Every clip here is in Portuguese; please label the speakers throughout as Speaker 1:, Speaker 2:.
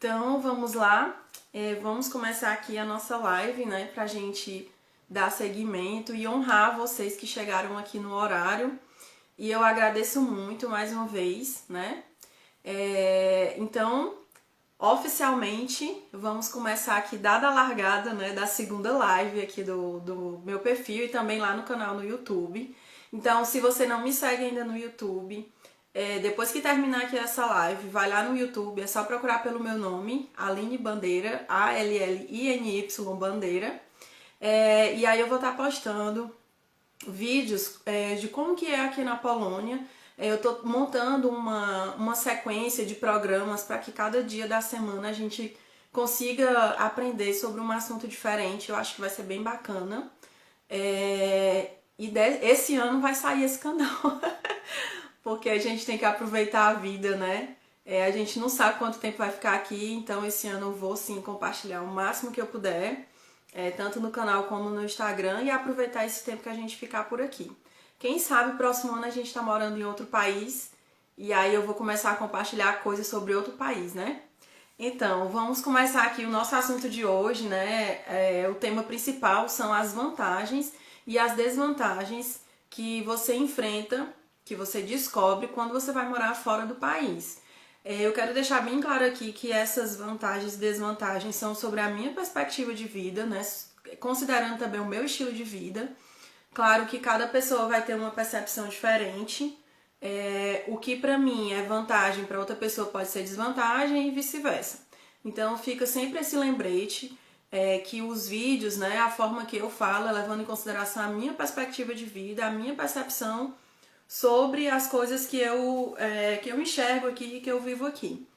Speaker 1: Então vamos lá, vamos começar aqui a nossa live, né, pra gente dar seguimento e honrar vocês que chegaram aqui no horário. E eu agradeço muito mais uma vez, né? Então, oficialmente, vamos começar aqui, dada a largada, né, da segunda live aqui do meu perfil e também lá no canal no YouTube. Então, se você não me segue ainda no YouTube, depois que terminar aqui essa live, vai lá no YouTube, é só procurar pelo meu nome, Aline Bandeira, A-L-L-I-N-Y Bandeira. E aí eu vou estar postando vídeos de como que é aqui na Polônia. Eu tô montando uma sequência de programas para que cada dia da semana a gente consiga aprender sobre um assunto diferente. Eu acho que vai ser bem bacana. Esse ano vai sair esse canal. Porque a gente tem que aproveitar a vida, né? A gente não sabe quanto tempo vai ficar aqui, então esse ano eu vou sim compartilhar o máximo que eu puder, tanto no canal como no Instagram, e aproveitar esse tempo que a gente ficar por aqui. Quem sabe próximo ano a gente tá morando em outro país, e aí eu vou começar a compartilhar coisas sobre outro país, né? Então, vamos começar aqui o nosso assunto de hoje, né? O tema principal são as vantagens e as desvantagens que você enfrenta, que você descobre quando você vai morar fora do país. Eu quero deixar bem claro aqui que essas vantagens e desvantagens são sobre a minha perspectiva de vida, né? Considerando também o meu estilo de vida. Claro que cada pessoa vai ter uma percepção diferente. O que pra mim é vantagem, para outra pessoa pode ser desvantagem e vice-versa. Então fica sempre esse lembrete que os vídeos, né, a forma que eu falo, é levando em consideração a minha perspectiva de vida, a minha percepção sobre as coisas que eu enxergo aqui e que eu vivo aqui.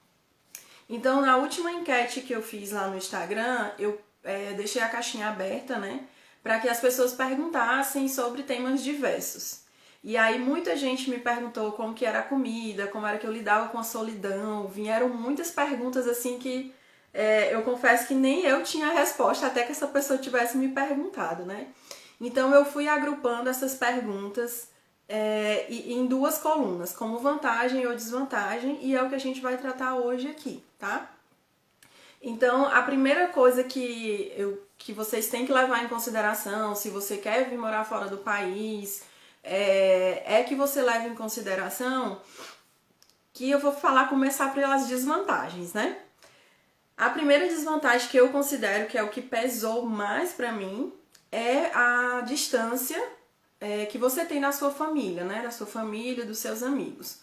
Speaker 1: Então, na última enquete que eu fiz lá no Instagram, eu deixei a caixinha aberta, né, para que as pessoas perguntassem sobre temas diversos. E aí muita gente me perguntou como que era a comida, como era que eu lidava com a solidão. Vieram muitas perguntas assim que eu confesso que nem eu tinha a resposta até que essa pessoa tivesse me perguntado, né? Então eu fui agrupando essas perguntas em duas colunas, como vantagem ou desvantagem, e é o que a gente vai tratar hoje aqui, tá? Então, a primeira coisa que vocês têm que levar em consideração, se você quer vir morar fora do país, é que você leve em consideração que eu vou começar pelas desvantagens, né? A primeira desvantagem que eu considero que é o que pesou mais pra mim é a distância que você tem da sua família, né? Da sua família, dos seus amigos.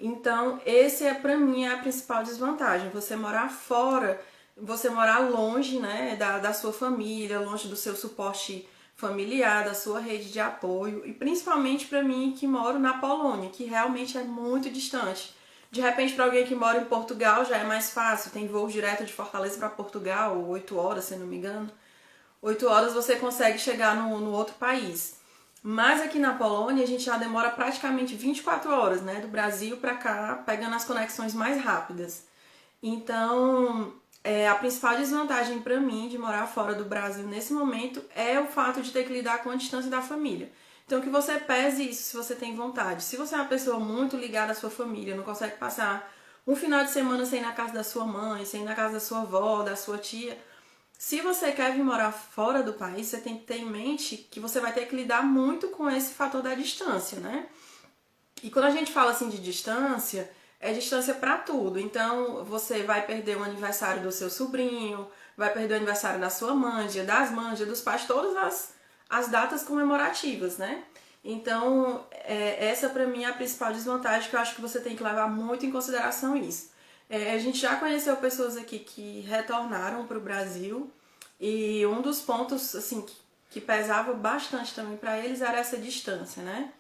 Speaker 1: Então, esse pra mim a principal desvantagem. Você morar fora, você morar longe, né? Da sua família, longe do seu suporte familiar, da sua rede de apoio. E principalmente pra mim que moro na Polônia, que realmente é muito distante. De repente, para alguém que mora em Portugal já é mais fácil. Tem voo direto de Fortaleza para Portugal, 8 horas, se não me engano. 8 horas você consegue chegar no outro país. Mas aqui na Polônia a gente já demora praticamente 24 horas, né? Do Brasil para cá, pegando as conexões mais rápidas. Então, a principal desvantagem para mim de morar fora do Brasil nesse momento é o fato de ter que lidar com a distância da família. Então que você pese isso se você tem vontade. Se você é uma pessoa muito ligada à sua família, não consegue passar um final de semana sem ir na casa da sua mãe, sem ir na casa da sua avó, da sua tia, se você quer vir morar fora do país, você tem que ter em mente que você vai ter que lidar muito com esse fator da distância, né? E quando a gente fala assim de distância, é distância para tudo. Então, você vai perder o aniversário do seu sobrinho, vai perder o aniversário da sua mãe, dia das mães, dia dos pais, todas as datas comemorativas, né? Então, essa pra mim é a principal desvantagem, que eu acho que você tem que levar muito em consideração isso. A gente já conheceu pessoas aqui que retornaram para o Brasil e um dos pontos assim que pesava bastante também para eles era essa distância, né?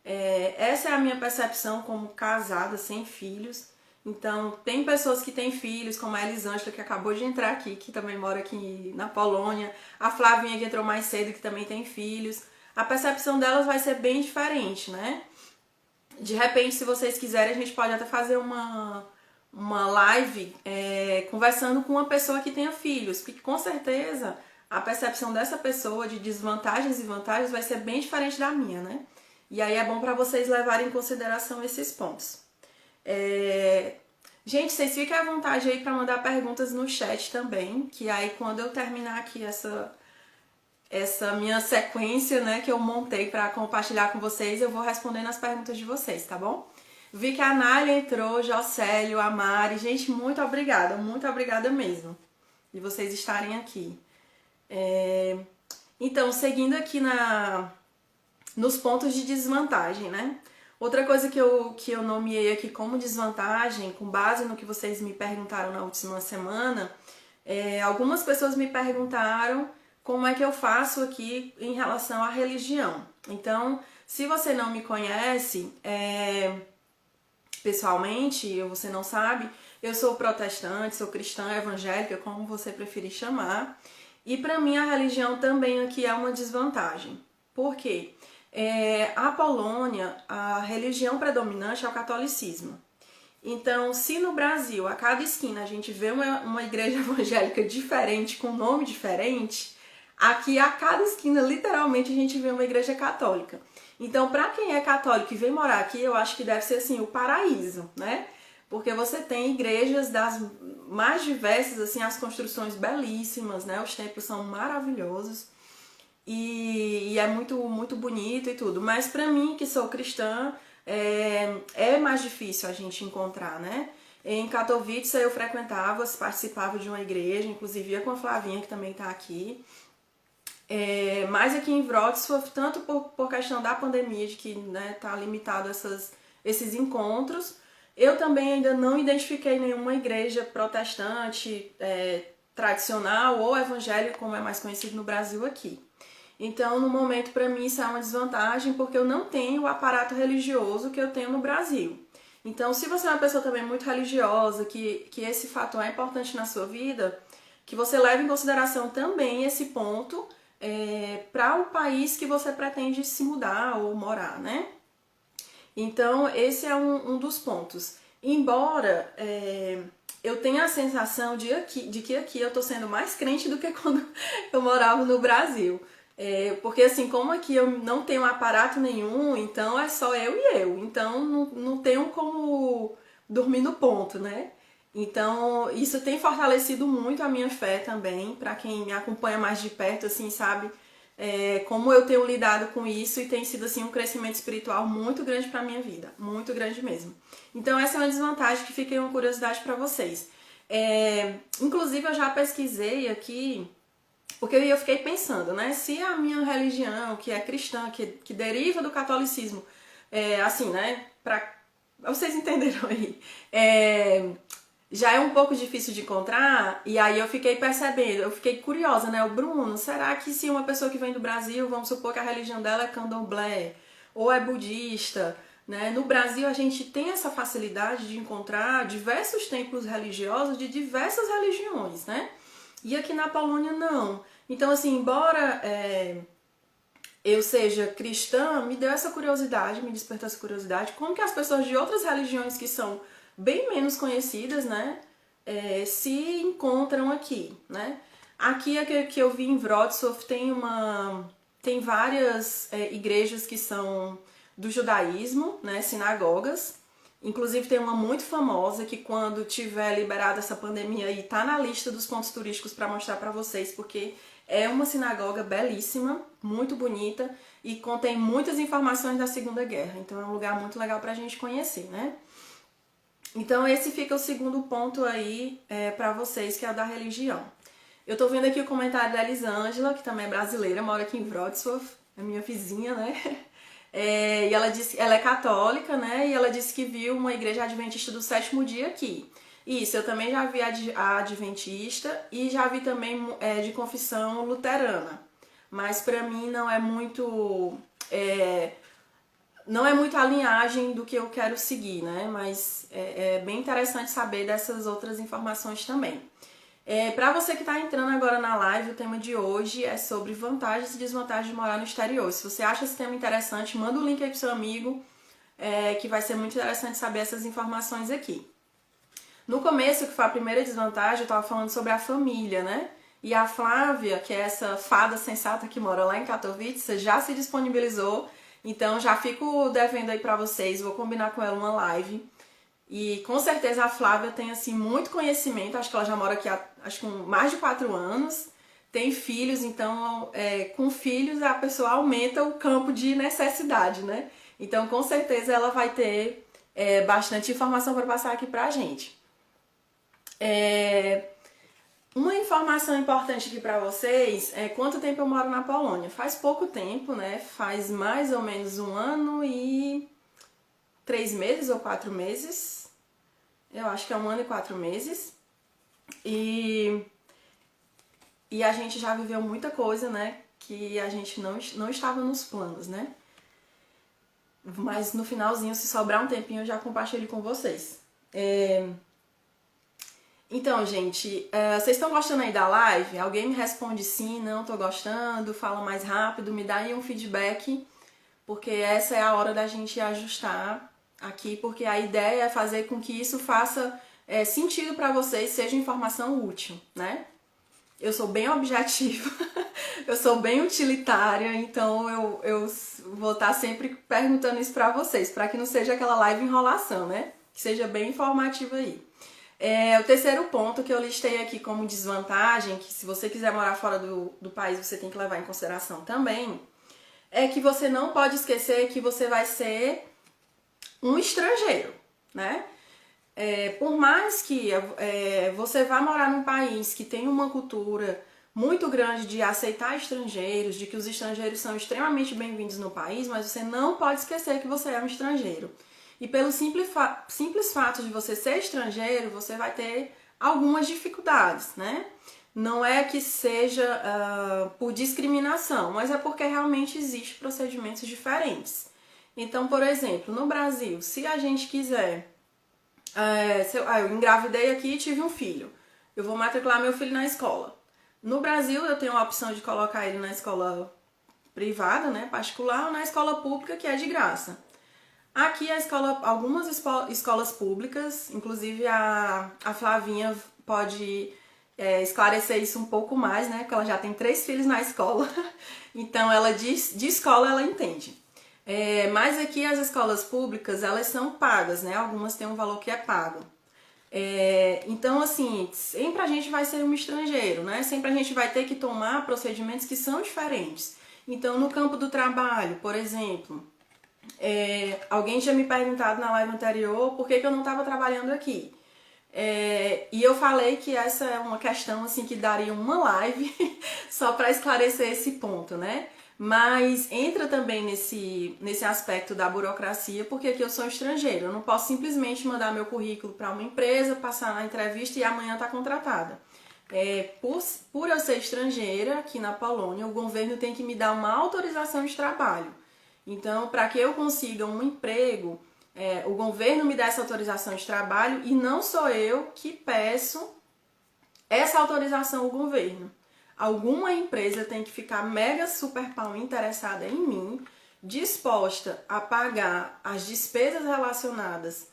Speaker 1: Essa é a minha percepção como casada, sem filhos. Então, tem pessoas que têm filhos, como a Elisângela, que acabou de entrar aqui, que também mora aqui na Polônia. A Flavinha, que entrou mais cedo, que também tem filhos. A percepção delas vai ser bem diferente, né? De repente, se vocês quiserem, a gente pode até fazer uma live conversando com uma pessoa que tenha filhos, porque com certeza a percepção dessa pessoa de desvantagens e vantagens vai ser bem diferente da minha, né? E aí é bom para vocês levarem em consideração esses pontos. Gente, vocês fiquem à vontade aí para mandar perguntas no chat também, que aí quando eu terminar aqui essa minha sequência, né, que eu montei para compartilhar com vocês, eu vou respondendo as perguntas de vocês, tá bom? Vi que a Nália entrou, Jocélio, a Mari. Gente, muito obrigada mesmo de vocês estarem aqui. Então, seguindo aqui nos pontos de desvantagem, né? Outra coisa que eu nomeei aqui como desvantagem, com base no que vocês me perguntaram na última semana, algumas pessoas me perguntaram como é que eu faço aqui em relação à religião. Então, se você não me conhece pessoalmente, ou você não sabe, eu sou protestante, sou cristã evangélica, como você preferir chamar. E para mim a religião também aqui é uma desvantagem. Por quê? A Polônia, a religião predominante é o catolicismo. Então, se no Brasil, a cada esquina, a gente vê uma igreja evangélica diferente, com nome diferente, aqui a cada esquina, literalmente, a gente vê uma igreja católica. Então, para quem é católico e vem morar aqui, eu acho que deve ser assim o paraíso, né? Porque você tem igrejas das mais diversas, assim, as construções belíssimas, né? Os templos são maravilhosos e é muito, muito bonito e tudo. Mas para mim, que sou cristã, é mais difícil a gente encontrar, né? Em Katowice eu frequentava, participava de uma igreja, inclusive ia com a Flavinha, que também está aqui. Mas aqui em Wrocław, tanto por questão da pandemia, de que tá limitado esses encontros, eu também ainda não identifiquei nenhuma igreja protestante, tradicional ou evangélica, como é mais conhecido no Brasil aqui. Então, no momento, para mim, isso é uma desvantagem, porque eu não tenho o aparato religioso que eu tenho no Brasil. Então, se você é uma pessoa também muito religiosa, que esse fator é importante na sua vida, que você leve em consideração também esse ponto para o país que você pretende se mudar ou morar, né? Então, esse é um dos pontos. Embora eu tenha a sensação de que aqui eu tô sendo mais crente do que quando eu morava no Brasil. Porque assim, como aqui eu não tenho aparato nenhum, então é só eu e eu. Então não tenho como dormir no ponto, né? Então isso tem fortalecido muito a minha fé também. Pra quem me acompanha mais de perto, assim, sabe como eu tenho lidado com isso, e tem sido assim um crescimento espiritual muito grande pra minha vida. Muito grande mesmo. Então essa é uma desvantagem que fica aí uma curiosidade pra vocês. Inclusive eu já pesquisei aqui, porque eu fiquei pensando, né? Se a minha religião, que é cristã, que deriva do catolicismo, assim, né? Vocês entenderam aí. Já é um pouco difícil de encontrar, e aí eu fiquei percebendo, eu fiquei curiosa, né? O Bruno, será que se uma pessoa que vem do Brasil, vamos supor que a religião dela é candomblé, ou é budista, né? No Brasil a gente tem essa facilidade de encontrar diversos templos religiosos de diversas religiões, né? E aqui na Polônia não. Então, assim, embora eu seja cristã, me deu essa curiosidade, me despertou essa curiosidade, como que as pessoas de outras religiões que são bem menos conhecidas, né, se encontram aqui, né? Aqui que eu vi em Wrocław tem várias igrejas que são do judaísmo, né, sinagogas. Inclusive tem uma muito famosa que quando tiver liberada essa pandemia aí tá na lista dos pontos turísticos para mostrar para vocês, porque é uma sinagoga belíssima, muito bonita e contém muitas informações da Segunda Guerra. Então é um lugar muito legal pra gente conhecer, né? Então esse fica o segundo ponto aí para vocês, que é o da religião. Eu tô vendo aqui o comentário da Elisângela, que também é brasileira, mora aqui em Wrocław, é minha vizinha, né? E ela disse, ela é católica, né? E ela disse que viu uma igreja adventista do sétimo dia aqui. Isso, eu também já vi a adventista e já vi também de confissão luterana. Mas pra mim não é muito a linhagem do que eu quero seguir, né? Mas é bem interessante saber dessas outras informações também. Para você que está entrando agora na live, o tema de hoje é sobre vantagens e desvantagens de morar no exterior. Se você acha esse tema interessante, manda o link aí pro seu amigo, que vai ser muito interessante saber essas informações aqui. No começo, que foi a primeira desvantagem, eu estava falando sobre a família, né? E a Flávia, que é essa fada sensata que mora lá em Katowice, já se disponibilizou. Então já fico devendo aí pra vocês, vou combinar com ela uma live. E com certeza a Flávia tem assim muito conhecimento, acho que ela já mora aqui há acho que mais de 4 anos, tem filhos, então com filhos a pessoa aumenta o campo de necessidade, né? Então com certeza ela vai ter bastante informação para passar aqui pra gente. Uma informação importante aqui pra vocês é quanto tempo eu moro na Polônia. Faz pouco tempo, né? Faz mais ou menos 1 ano e 3 meses ou 4 meses. Eu acho que é 1 ano e 4 meses. E a gente já viveu muita coisa, né? Que a gente não estava nos planos, né? Mas no finalzinho, se sobrar um tempinho, eu já compartilho com vocês. Então, gente, vocês estão gostando aí da live? Alguém me responde sim, não, tô gostando, fala mais rápido, me dá aí um feedback, porque essa é a hora da gente ajustar aqui, porque a ideia é fazer com que isso faça sentido para vocês, seja informação útil, né? Eu sou bem objetiva, eu sou bem utilitária, então eu vou estar sempre perguntando isso para vocês, para que não seja aquela live enrolação, né? Que seja bem informativa aí. O terceiro ponto que eu listei aqui como desvantagem, que se você quiser morar fora do país você tem que levar em consideração também, é que você não pode esquecer que você vai ser um estrangeiro, né? Por mais que você vá morar num país que tem uma cultura muito grande de aceitar estrangeiros, de que os estrangeiros são extremamente bem-vindos no país, mas você não pode esquecer que você é um estrangeiro. E pelo simples fato de você ser estrangeiro, você vai ter algumas dificuldades, né? Não é que seja por discriminação, mas é porque realmente existem procedimentos diferentes. Então, por exemplo, no Brasil, se a gente quiser... eu engravidei aqui e tive um filho. Eu vou matricular meu filho na escola. No Brasil, eu tenho a opção de colocar ele na escola privada, né, particular, ou na escola pública, que é de graça. Aqui algumas escolas públicas, inclusive a Flavinha pode esclarecer isso um pouco mais, né? Porque ela já tem 3 filhos na escola, então ela de escola ela entende. Mas aqui as escolas públicas, elas são pagas, né? Algumas têm um valor que é pago. Então, assim, sempre a gente vai ser um estrangeiro, né? Sempre a gente vai ter que tomar procedimentos que são diferentes. Então, no campo do trabalho, por exemplo... alguém tinha me perguntado na live anterior por que eu não estava trabalhando aqui. E eu falei que essa é uma questão assim que daria uma live só para esclarecer esse ponto, né? Mas entra também nesse aspecto da burocracia, porque aqui eu sou estrangeiro. Eu não posso simplesmente mandar meu currículo para uma empresa, passar na entrevista e amanhã estar contratada. Por eu ser estrangeira aqui na Polônia, o governo tem que me dar uma autorização de trabalho. Então, para que eu consiga um emprego, o governo me dá essa autorização de trabalho e não sou eu que peço essa autorização ao governo. Alguma empresa tem que ficar mega super pau interessada em mim, disposta a pagar as despesas relacionadas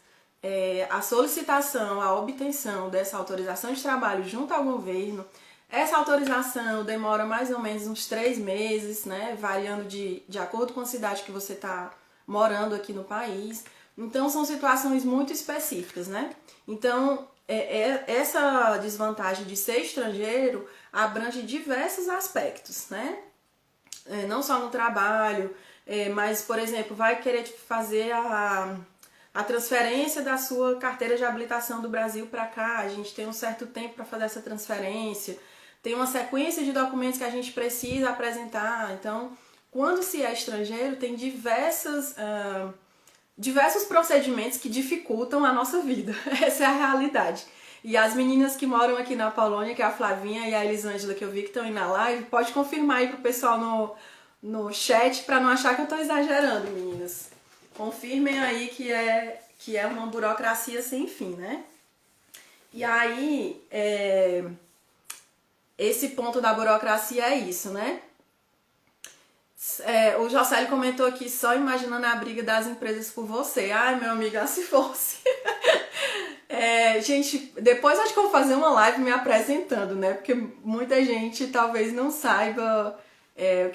Speaker 1: à solicitação, à obtenção dessa autorização de trabalho junto ao governo. Essa autorização demora mais ou menos uns 3 meses, né? Variando de acordo com a cidade que você está morando aqui no país. Então, são situações muito específicas, né? Então, essa desvantagem de ser estrangeiro abrange diversos aspectos, né? Não só no trabalho, mas, por exemplo, vai querer fazer a transferência da sua carteira de habilitação do Brasil para cá. A gente tem um certo tempo para fazer essa transferência. Tem uma sequência de documentos que a gente precisa apresentar. Então, quando se é estrangeiro, tem diversos procedimentos que dificultam a nossa vida. Essa é a realidade. E as meninas que moram aqui na Polônia, que é a Flavinha e a Elisângela, que eu vi que estão aí na live, pode confirmar aí pro pessoal no chat, para não achar que eu estou exagerando, meninas. Confirmem aí que é uma burocracia sem fim, né? E aí... esse ponto da burocracia é isso, né? O Jocélio comentou aqui, só imaginando a briga das empresas por você. Ai, meu amigo, se fosse. Gente, depois acho que eu vou fazer uma live me apresentando, né? Porque muita gente talvez não saiba o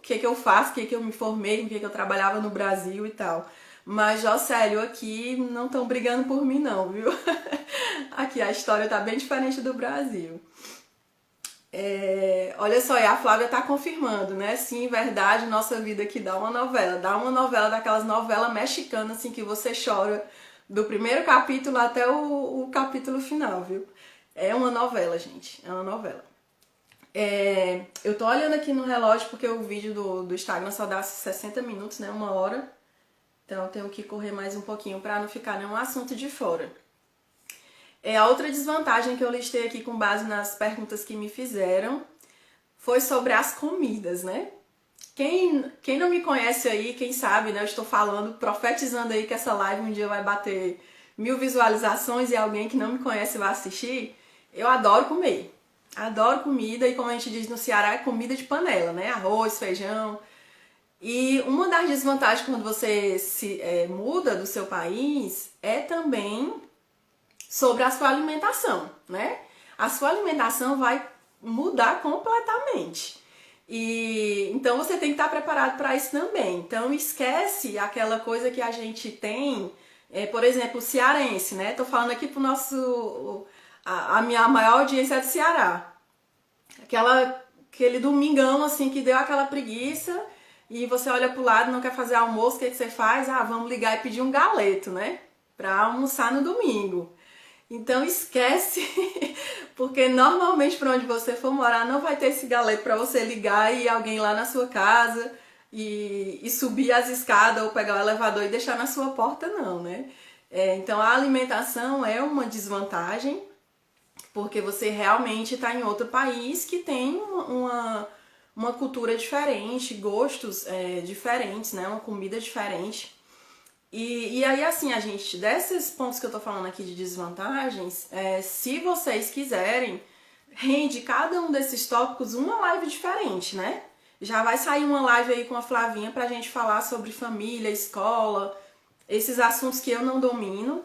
Speaker 1: que eu faço, o que eu me formei, com o que eu trabalhava no Brasil e tal. Mas, Jocélio, aqui não estão brigando por mim não, viu? Aqui a história tá bem diferente do Brasil. Olha só, e a Flávia tá confirmando, né? Sim, verdade, nossa vida aqui dá uma novela. Dá uma novela daquelas novelas mexicanas, assim, que você chora do primeiro capítulo até o capítulo final, viu? É uma novela, gente. É uma novela. Eu tô olhando aqui no relógio porque o vídeo do Instagram só dá 60 minutos, né? 1 hora. Então eu tenho que correr mais um pouquinho pra não ficar nenhum assunto de fora. A outra desvantagem que eu listei aqui com base nas perguntas que me fizeram foi sobre as comidas, né? Quem não me conhece aí, quem sabe, né? Eu estou falando, profetizando aí que essa live um dia vai bater 1000 visualizações e alguém que não me conhece vai assistir. Eu adoro comer. Adoro comida e como a gente diz no Ceará, é comida de panela, né? Arroz, feijão. E uma das desvantagens quando você se muda do seu país é também sobre a sua alimentação, né? A sua alimentação vai mudar completamente. E então você tem que estar preparado para isso também. Então esquece aquela coisa que a gente tem, por exemplo, cearense, né? Tô falando aqui pro nosso a minha maior audiência é do Ceará. Aquele domingão assim que deu aquela preguiça e você olha pro lado, não quer fazer almoço, o que você faz? Ah, vamos ligar e pedir um galeto, né? Pra almoçar no domingo. Então esquece, porque normalmente para onde você for morar não vai ter esse galeto para você ligar e alguém lá na sua casa e subir as escadas ou pegar o elevador e deixar na sua porta, não, né? Então a alimentação é uma desvantagem, porque você realmente está em outro país que tem uma cultura diferente, gostos diferentes, né? Uma comida diferente. E aí, assim, a gente, desses pontos que eu tô falando aqui de desvantagens, se vocês quiserem, rende cada um desses tópicos uma live diferente, né? Já vai sair uma live aí com a Flavinha pra gente falar sobre família, escola, esses assuntos que eu não domino,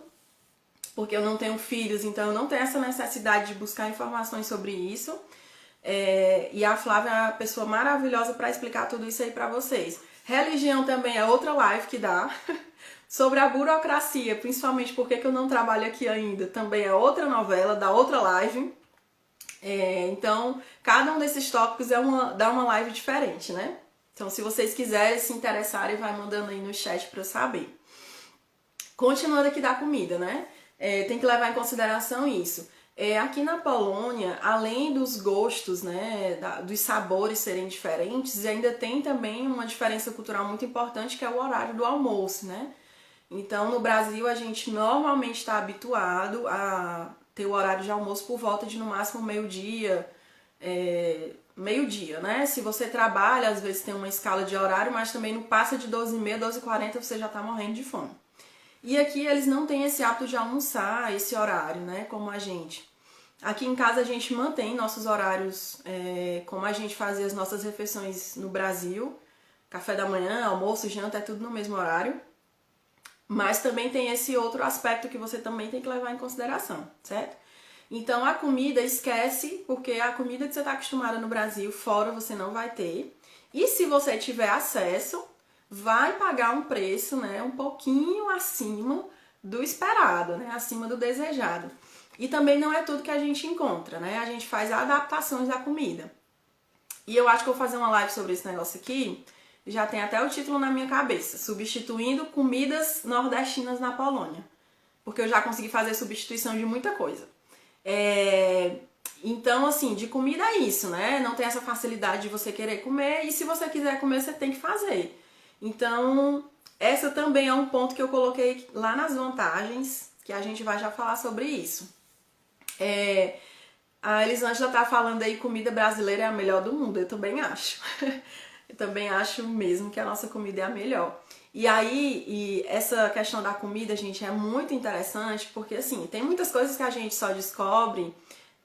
Speaker 1: porque eu não tenho filhos, então eu não tenho essa necessidade de buscar informações sobre isso. E a Flávia é uma pessoa maravilhosa para explicar tudo isso aí pra vocês. Religião também é outra live que dá. Sobre a burocracia, principalmente porque que eu não trabalho aqui ainda, também é outra novela, da outra live. Então, cada um desses tópicos dá uma live diferente, né? Então, se vocês quiserem se interessarem, vai mandando aí no chat para eu saber. Continuando aqui da comida, né? Tem que levar em consideração isso. Aqui na Polônia, além dos gostos, né, dos sabores serem diferentes, ainda tem também uma diferença cultural muito importante, que é o horário do almoço, né? Então, no Brasil, a gente normalmente está habituado a ter o horário de almoço por volta de, no máximo, meio-dia, né? Se você trabalha, às vezes tem uma escala de horário, mas também não passa de 12h30, 12h40, você já está morrendo de fome. E aqui eles não têm esse hábito de almoçar esse horário, né? Como a gente. Aqui em casa a gente mantém nossos horários como a gente fazia as nossas refeições no Brasil. Café da manhã, almoço, janta, é tudo no mesmo horário. Mas também tem esse outro aspecto que você também tem que levar em consideração, certo? Então a comida esquece, porque a comida que você está acostumada no Brasil, fora você não vai ter. E se você tiver acesso, vai pagar um preço, né, um pouquinho acima do esperado, né, acima do desejado. E também não é tudo que a gente encontra, né? A gente faz adaptações da comida. E eu acho que eu vou fazer uma live sobre esse negócio aqui. Já tem até o título na minha cabeça, substituindo comidas nordestinas na Polônia. Porque eu já consegui fazer substituição de muita coisa. Então, assim, de comida é isso, né? Não tem essa facilidade de você querer comer, e se você quiser comer, você tem que fazer. Então, essa também é um ponto que eu coloquei lá nas vantagens, que a gente vai já falar sobre isso. A Elisângela tá falando aí, comida brasileira é a melhor do mundo, eu também acho. Eu também acho mesmo que a nossa comida é a melhor. E aí, essa questão da comida, gente, é muito interessante, porque assim, tem muitas coisas que a gente só descobre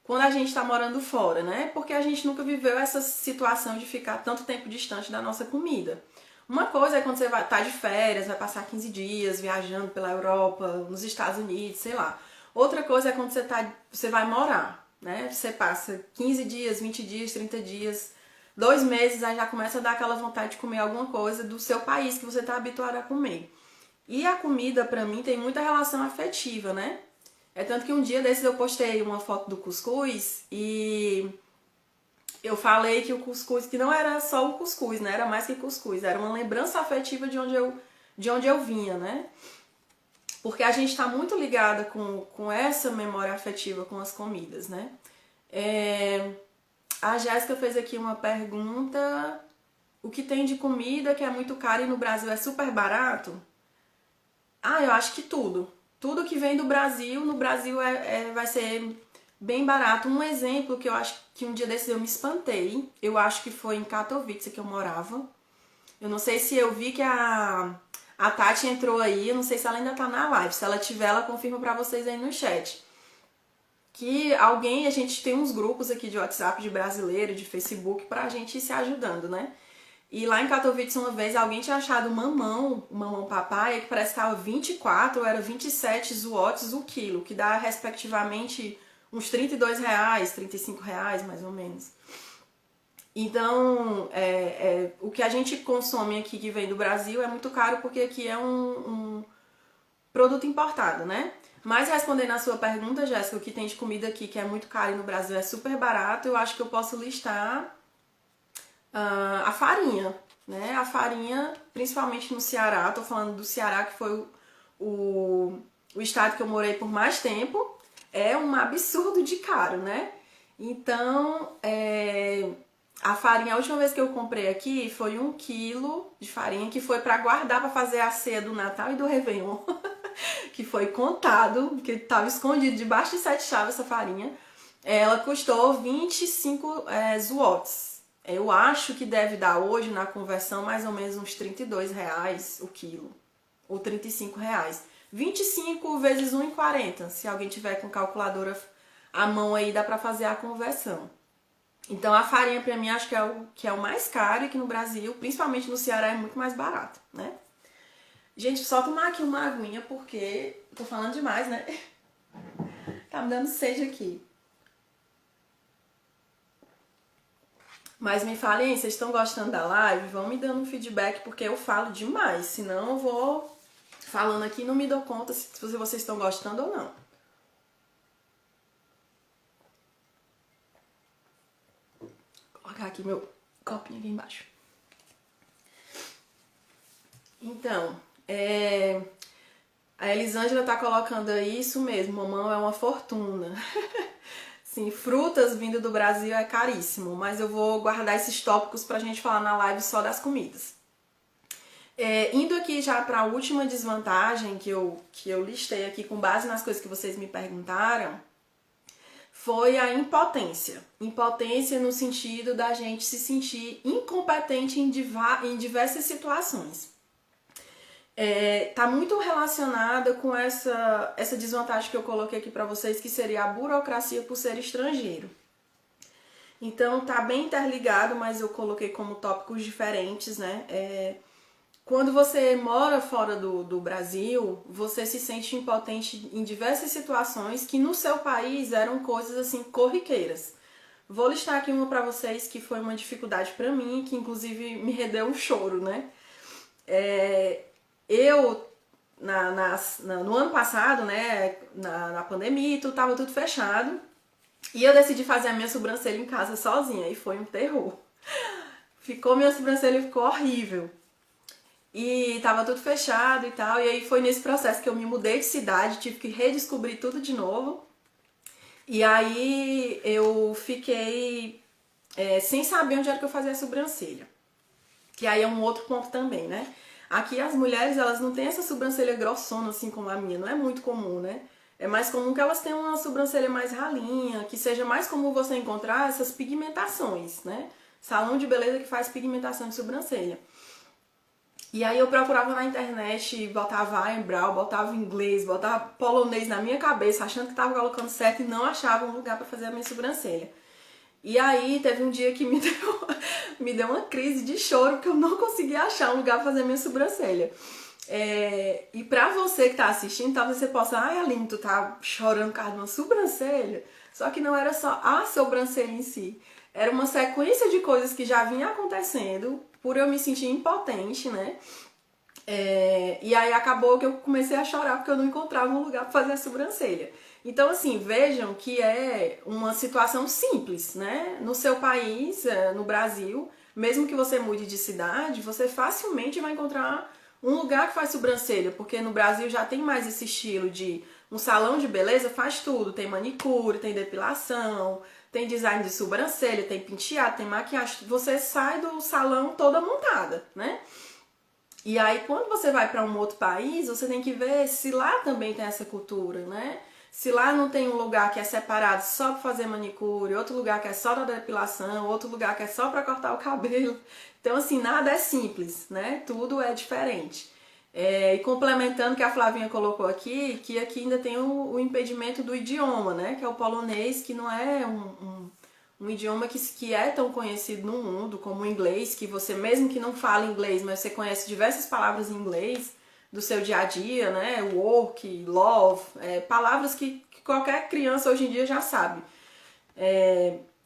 Speaker 1: quando a gente tá morando fora, né? Porque a gente nunca viveu essa situação de ficar tanto tempo distante da nossa comida. Uma coisa é quando você tá de férias, vai passar 15 dias viajando pela Europa, nos Estados Unidos, sei lá. Outra coisa é quando você vai morar, né? Você passa 15 dias, 20 dias, 30 dias, 2 meses, aí já começa a dar aquela vontade de comer alguma coisa do seu país que você está habituado a comer. E a comida, pra mim, tem muita relação afetiva, né? É tanto que um dia desses eu postei uma foto do cuscuz e eu falei que o cuscuz, que não era só o cuscuz, né? Era mais que cuscuz, era uma lembrança afetiva de onde eu vinha, né? Porque a gente está muito ligada com essa memória afetiva com as comidas, né? A Jéssica fez aqui uma pergunta: o que tem de comida que é muito caro e no Brasil é super barato? Ah, eu acho que tudo. Tudo que vem do Brasil, no Brasil vai ser bem barato. Um exemplo que eu acho que um dia desses eu me espantei, eu acho que foi em Katowice que eu morava. Eu não sei se eu vi que a Tati entrou aí, eu não sei se ela ainda tá na live. Se ela tiver, ela confirma pra vocês aí no chat. Que alguém, a gente tem uns grupos aqui de WhatsApp de brasileiro, de Facebook, pra gente ir se ajudando, né? E lá em Katowice, uma vez, alguém tinha achado mamão papaya, que parece que estava 24 ou era 27 zlotys o quilo, que dá respectivamente uns R$ 32, R$ 35, mais ou menos. Então, o que a gente consome aqui que vem do Brasil é muito caro porque aqui é um produto importado, né? Mas respondendo a sua pergunta, Jéssica, o que tem de comida aqui que é muito caro e no Brasil é super barato, eu acho que eu posso listar a farinha, né? A farinha, principalmente no Ceará, tô falando do Ceará, que foi o estado que eu morei por mais tempo, é um absurdo de caro, né? Então, a farinha, a última vez que eu comprei aqui foi 1 quilo de farinha, que foi para guardar para fazer a ceia do Natal e do Réveillon, que foi contado, que estava escondido debaixo de 7 chaves essa farinha. Ela custou 25 zlotys. Eu acho que deve dar hoje, na conversão, mais ou menos uns R$ 32 o quilo. Ou R$ 35. 25 vezes 1,40. Se alguém tiver com calculadora à mão aí, dá pra fazer a conversão. Então a farinha pra mim acho que é o mais caro, e que no Brasil, principalmente no Ceará, é muito mais barato, né? Gente, só tomar aqui uma aguinha porque tô falando demais, né? Tá me dando sede aqui. Mas me falem aí, vocês estão gostando da live? Vão me dando um feedback, porque eu falo demais. Senão eu vou falando aqui e não me dou conta se vocês estão gostando ou não. Vou colocar aqui meu copinho aqui embaixo. Então, a Elisângela tá colocando aí, isso mesmo, mamão é uma fortuna. Sim, frutas vindo do Brasil é caríssimo, mas eu vou guardar esses tópicos pra gente falar na live só das comidas. Indo aqui já para a última desvantagem que eu listei aqui com base nas coisas que vocês me perguntaram, foi a impotência. Impotência no sentido da gente se sentir incompetente em diversas situações. Tá muito relacionada com essa desvantagem que eu coloquei aqui para vocês, que seria a burocracia por ser estrangeiro. Então tá bem interligado, mas eu coloquei como tópicos diferentes, né? Quando você mora fora do Brasil, você se sente impotente em diversas situações que no seu país eram coisas assim corriqueiras. Vou listar aqui uma para vocês que foi uma dificuldade para mim, que inclusive me rendeu um choro, né? No ano passado, né, na pandemia, tava tudo fechado, e eu decidi fazer a minha sobrancelha em casa sozinha, e foi um terror. Minha sobrancelha ficou horrível. E tava tudo fechado e tal, e aí foi nesse processo que eu me mudei de cidade, tive que redescobrir tudo de novo. E aí eu fiquei sem saber onde era que eu fazia a sobrancelha. Que aí é um outro ponto também, né? Aqui as mulheres, elas não têm essa sobrancelha grossona assim como a minha, não é muito comum, né? É mais comum que elas tenham uma sobrancelha mais ralinha, que seja mais comum você encontrar essas pigmentações, né? Salão de beleza que faz pigmentação de sobrancelha. E aí eu procurava na internet, botava eyebrow, botava inglês, botava polonês na minha cabeça, achando que tava colocando certo e não achava um lugar para fazer a minha sobrancelha. E aí teve um dia que me deu uma crise de choro, porque eu não conseguia achar um lugar pra fazer a minha sobrancelha. E pra você que tá assistindo, talvez você possa, ai Aline, tu tá chorando por causa de uma sobrancelha. Só que não era só a sobrancelha em si. Era uma sequência de coisas que já vinha acontecendo, por eu me sentir impotente, né? E aí acabou que eu comecei a chorar porque eu não encontrava um lugar para fazer a sobrancelha. Então, assim, vejam que é uma situação simples, né? No seu país, no Brasil, mesmo que você mude de cidade, você facilmente vai encontrar um lugar que faz sobrancelha, porque no Brasil já tem mais esse estilo de um salão de beleza faz tudo, tem manicure, tem depilação, tem design de sobrancelha, tem penteado, tem maquiagem, você sai do salão toda montada, né? E aí, quando você vai para um outro país, você tem que ver se lá também tem essa cultura, né? Se lá não tem um lugar que é separado só para fazer manicure, outro lugar que é só da depilação, outro lugar que é só para cortar o cabelo. Então, assim, nada é simples, né? Tudo é diferente. E complementando o que a Flavinha colocou aqui, que aqui ainda tem o impedimento do idioma, né? Que é o polonês, que não é um idioma que é tão conhecido no mundo como o inglês, que você mesmo que não fale inglês, mas você conhece diversas palavras em inglês do seu dia a dia, né? Work, love, palavras que qualquer criança hoje em dia já sabe.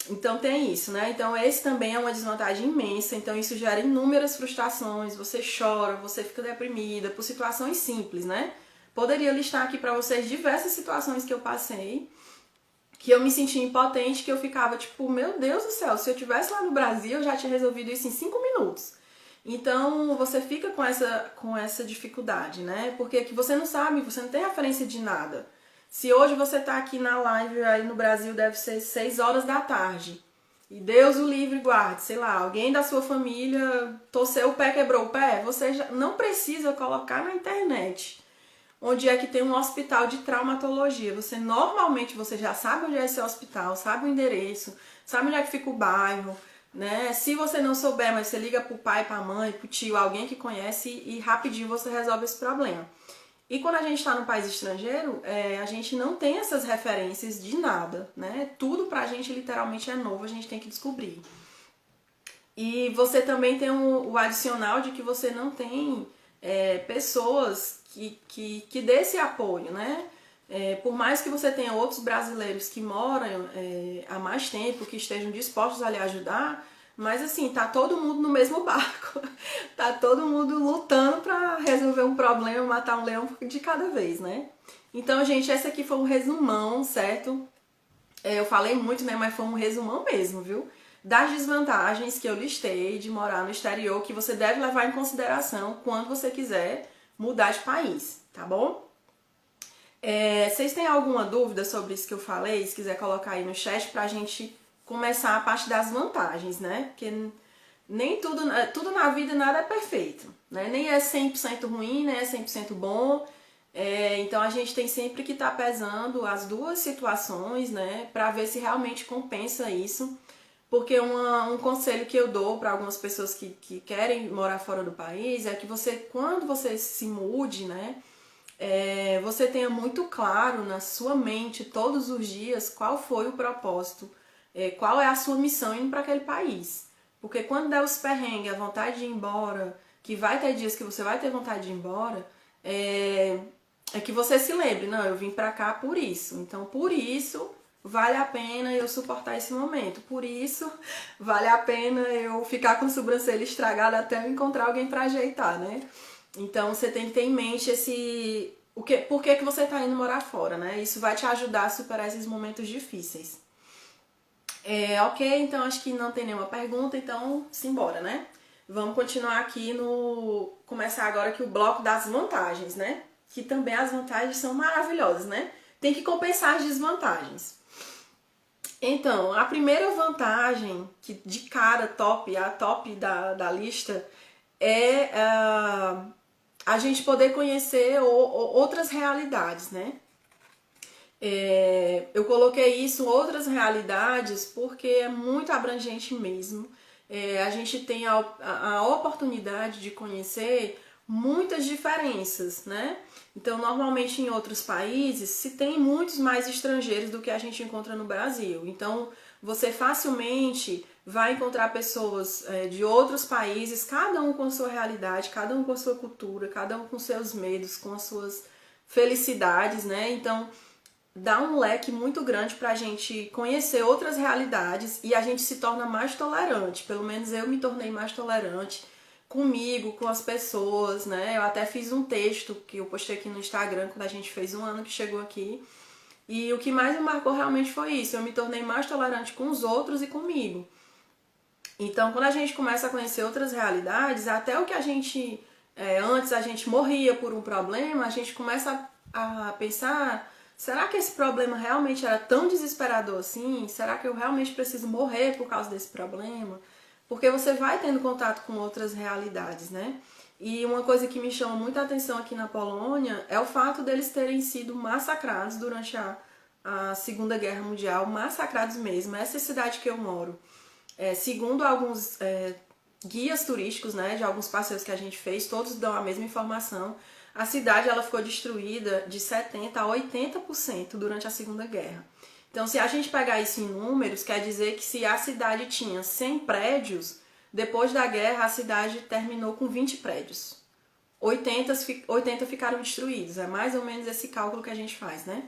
Speaker 1: Então tem isso, né? Então esse também é uma desvantagem imensa, então isso gera inúmeras frustrações, você chora, você fica deprimida por situações simples, né? Poderia listar aqui pra vocês diversas situações que eu passei, que eu me sentia impotente, que eu ficava tipo, meu Deus do céu, se eu tivesse lá no Brasil, eu já tinha resolvido isso em 5 minutos. Então você fica com essa dificuldade, né? Porque que você não sabe, você não tem referência de nada. Se hoje você tá aqui na live aí no Brasil, deve ser 6 horas da tarde. E Deus o livre e guarde, sei lá, alguém da sua família torceu o pé, quebrou o pé, você já não precisa colocar na internet onde é que tem um hospital de traumatologia. Normalmente você já sabe onde é esse hospital, sabe o endereço, sabe onde é que fica o bairro, né? Se você não souber, mas você liga pro pai, pra mãe, pro tio, alguém que conhece e rapidinho você resolve esse problema. E quando a gente está no país estrangeiro, a gente não tem essas referências de nada, né? Tudo pra gente literalmente é novo, a gente tem que descobrir. E você também tem o adicional de que você não tem pessoas que dê esse apoio, né? Por mais que você tenha outros brasileiros que moram há mais tempo, que estejam dispostos a lhe ajudar, mas assim, tá todo mundo no mesmo barco. Tá todo mundo lutando para resolver um problema, matar um leão de cada vez, né? Então, gente, esse aqui foi um resumão, certo? Eu falei muito, né? Mas foi um resumão mesmo, viu? Das desvantagens que eu listei de morar no exterior, que você deve levar em consideração quando você quiser mudar de país, tá bom? Vocês têm alguma dúvida sobre isso que eu falei? Se quiser colocar aí no chat pra gente começar a parte das vantagens, né? Porque nem tudo na vida nada é perfeito, né? Nem é 100% ruim, nem é 100% bom. Então a gente tem sempre que estar pesando as duas situações, né? Pra ver se realmente compensa isso. Porque um conselho que eu dou para algumas pessoas que querem morar fora do país é que quando você se mude, né? Você tenha muito claro na sua mente todos os dias qual foi o propósito, qual é a sua missão indo para aquele país. Porque quando der os perrengues, a vontade de ir embora, que vai ter dias que você vai ter vontade de ir embora, é que você se lembre, não, eu vim para cá por isso. Então, por isso, vale a pena eu suportar esse momento. Por isso, vale a pena eu ficar com a sobrancelha estragada até eu encontrar alguém para ajeitar, né? Então você tem que ter em mente por que você está indo morar fora, né? Isso vai te ajudar a superar esses momentos difíceis. Ok, então acho que não tem nenhuma pergunta, então simbora, né? Vamos continuar aqui começar agora aqui o bloco das vantagens, né? Que também as vantagens são maravilhosas, né? Tem que compensar as desvantagens. Então, a primeira vantagem, que de cara a top da lista, é a gente poder conhecer outras realidades, né? Eu coloquei isso, outras realidades, porque é muito abrangente mesmo. A gente tem a oportunidade de conhecer muitas diferenças, né? Então, normalmente em outros países se tem muitos mais estrangeiros do que a gente encontra no Brasil. Então, você facilmente vai encontrar pessoas de outros países, cada um com a sua realidade, cada um com a sua cultura, cada um com seus medos, com as suas felicidades, né? Então, dá um leque muito grande pra gente conhecer outras realidades e a gente se torna mais tolerante. Pelo menos eu me tornei mais tolerante. comigo, com as pessoas, né? Eu até fiz um texto que eu postei aqui no Instagram quando a gente fez um ano que chegou aqui. E o que mais me marcou realmente foi isso. Eu me tornei mais tolerante com os outros e comigo. Então, quando a gente começa a conhecer outras realidades, até o que a gente antes a gente morria por um problema, a gente começa a pensar: será que esse problema realmente era tão desesperador assim? Será que eu realmente preciso morrer por causa desse problema? Porque você vai tendo contato com outras realidades, né? E uma coisa que me chama muita atenção aqui na Polônia é o fato deles terem sido massacrados durante a Segunda Guerra Mundial, massacrados mesmo. Essa é a cidade que eu moro. Segundo alguns guias turísticos, né, de alguns passeios que a gente fez, todos dão a mesma informação. A cidade ela ficou destruída de 70% a 80% durante a Segunda Guerra. Então, se a gente pegar isso em números, quer dizer que se a cidade tinha 100 prédios, depois da guerra a cidade terminou com 20 prédios. 80 ficaram destruídos. É mais ou menos esse cálculo que a gente faz, né?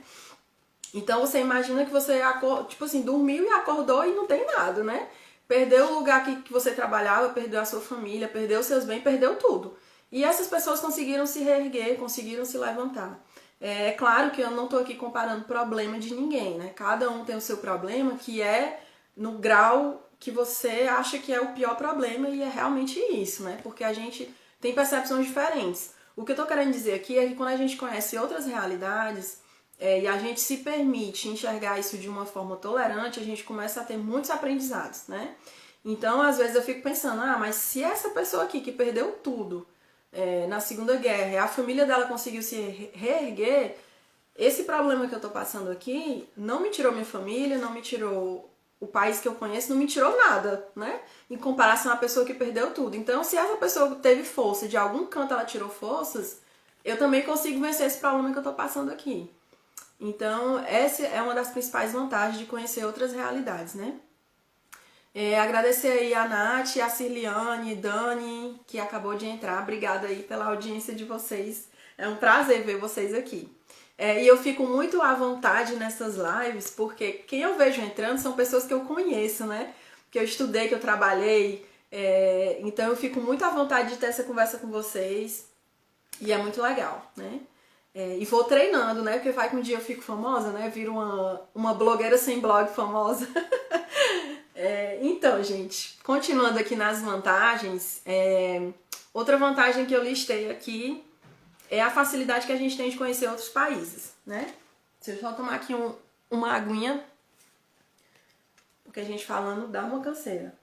Speaker 1: Então, você imagina que você, tipo assim, dormiu e acordou e não tem nada, né? Perdeu o lugar que você trabalhava, perdeu a sua família, perdeu os seus bens, perdeu tudo. E essas pessoas conseguiram se reerguer, conseguiram se levantar. É claro que eu não estou aqui comparando problema de ninguém, né? Cada um tem o seu problema, que é no grau que você acha que é o pior problema, e é realmente isso, né? Porque a gente tem percepções diferentes. O que eu estou querendo dizer aqui é que quando a gente conhece outras realidades, e a gente se permite enxergar isso de uma forma tolerante, a gente começa a ter muitos aprendizados, né? Então, às vezes eu fico pensando, mas se essa pessoa aqui que perdeu tudo na Segunda Guerra e a família dela conseguiu se reerguer, esse problema que eu tô passando aqui não me tirou minha família, não me tirou o país que eu conheço, não me tirou nada, né? Em comparação à pessoa que perdeu tudo. Então, se essa pessoa teve força, de algum canto ela tirou forças, eu também consigo vencer esse problema que eu tô passando aqui. Então, essa é uma das principais vantagens de conhecer outras realidades, né? Agradecer aí a Nath, a Cirliane, Dani, que acabou de entrar. Obrigada aí pela audiência de vocês. É um prazer ver vocês aqui. E eu fico muito à vontade nessas lives, porque quem eu vejo entrando são pessoas que eu conheço, né? Que eu estudei, que eu trabalhei. Então eu fico muito à vontade de ter essa conversa com vocês. E é muito legal, né? E vou treinando, né? Porque vai que um dia eu fico famosa, né? Viro uma blogueira sem blog famosa. Então, gente, continuando aqui nas vantagens, outra vantagem que eu listei aqui é a facilidade que a gente tem de conhecer outros países, né? Deixa eu só tomar aqui uma aguinha, porque a gente falando dá uma canseira.